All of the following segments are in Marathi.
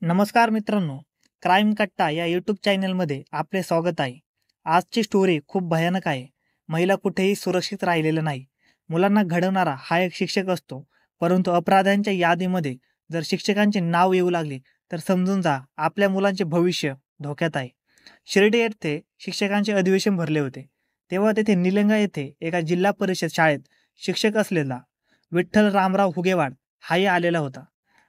नमस्कार मित्रांनो, क्राईम कट्टा या यूट्यूब चॅनलमध्ये आपले स्वागत आहे. आजची स्टोरी खूप भयानक आहे. महिला कुठेही सुरक्षित राहिलेलं नाही. मुलांना घडवणारा हा एक शिक्षक असतो, परंतु अपराध्यांच्या यादीमध्ये जर शिक्षकांचे नाव येऊ लागले तर समजून जा आपल्या मुलांचे भविष्य धोक्यात आहे. शिर्डी येथे शिक्षकांचे अधिवेशन भरले होते. तेव्हा तेथे निलंगा येथे एका जिल्हा परिषद शाळेत शिक्षक असलेला विठ्ठल रामराव हुगेवाड हाही आलेला होता.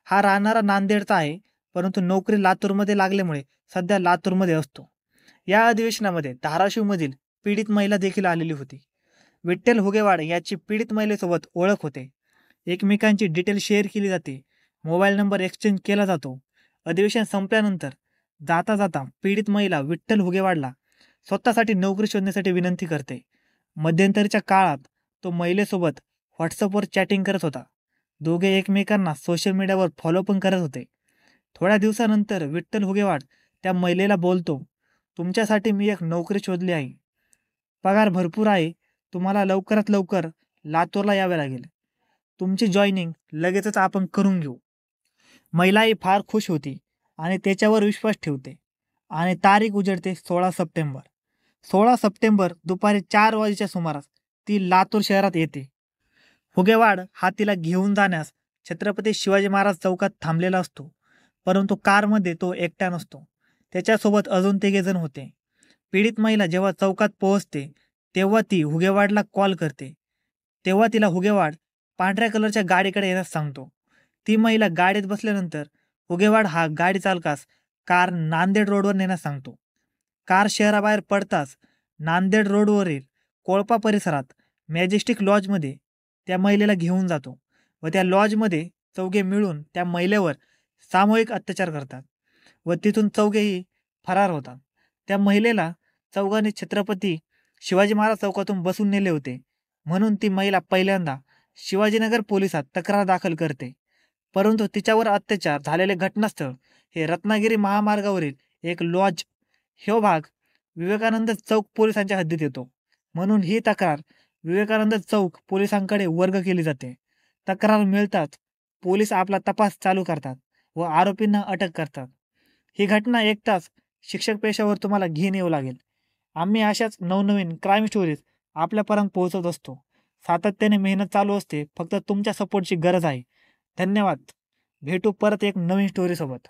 हा राहणारा नांदेडचा आहे, परंतु नोकरी लातूरमध्ये लागल्यामुळे सध्या लातूरमध्ये असतो. या अधिवेशनामध्ये धाराशिवमधील पीडित महिला देखील आलेली होती. विठ्ठल हुगेवाड याची पीडित महिलेसोबत ओळख होते. एकमेकांची डिटेल शेअर केली जाते. मोबाईल नंबर एक्सचेंज केला जातो. अधिवेशन संपल्यानंतर जाता जाता पीडित महिला विठ्ठल हुगेवाडला स्वतःसाठी नोकरी शोधण्यासाठी विनंती करते. मध्यंतरीच्या काळात तो महिलेसोबत व्हॉट्सअपवर चॅटिंग करत होता. दोघे एकमेकांना सोशल मीडियावर फॉलो पण करत होते. थोड्या दिवसानंतर विठ्ठल हुगेवाड त्या महिलेला बोलतो, तुमच्यासाठी मी एक नोकरी शोधली आहे. पगार भरपूर आहे. तुम्हाला लवकरात लवकर लातूरला यावे लागेल. तुमची जॉईनिंग लगेचच आपण करून घेऊ. महिलाही फार खुश होती आणि त्याच्यावर विश्वास ठेवते आणि तारीख उजळते 16 सप्टेंबर. 16 सप्टेंबर दुपारी 4 वाजेच्या सुमारास ती लातूर शहरात येते. हुगेवाड हा तिला घेऊन जाण्यास छत्रपती शिवाजी महाराज चौकात थांबलेला असतो, परंतु कारमध्ये तो एकटा नसतो. त्याच्यासोबत अजून 3 जण होते. पीडित महिला जेव्हा चौकात पोहोचते तेव्हा ती हुगेवाडला कॉल करते. तेव्हा तिला हुगेवाड पांढऱ्या कलरच्या गाडीकडे येण्यास सांगतो. ती महिला गाडीत बसल्यानंतर हुगेवाड हा गाडी चालकास कार नांदेड रोडवर नेण्यास सांगतो. कार शहराबाहेर पडताच नांदेड रोडवरील कोळपा परिसरात मॅजेस्टिक लॉजमध्ये त्या महिलेला घेऊन जातो व त्या लॉजमध्ये चौघे मिळून त्या महिलेवर सामूहिक अत्याचार करतात व तिथून चौघेही फरार होतात. त्या महिलेला चौघांनी छत्रपती शिवाजी महाराज चौकातून बसून नेले होते, म्हणून ती महिला पहिल्यांदा शिवाजीनगर पोलिसात तक्रार दाखल करते. परंतु तिच्यावर अत्याचार झालेले घटनास्थळ हे रत्नागिरी महामार्गावरील एक लॉज ह्यो भाग विवेकानंद चौक पोलिसांच्या हद्दीत येतो, म्हणून ही तक्रार विवेकानंद चौक पोलिसांकडे वर्ग केली जाते. तक्रार मिळताच पोलीस आपला तपास चालू करतात व आरोपींना अटक करतात. ही घटना ऐकताच शिक्षक पेशावर तुम्हाला घेऊन येऊ लागेल. आम्ही अशाच नवनवीन क्राईम स्टोरीज आपल्यापर्यंत पोहोचवत असतो. सातत्याने मेहनत चालू असते, फक्त तुमच्या सपोर्टची गरज आहे. धन्यवाद. भेटू परत एक नवीन स्टोरीसोबत.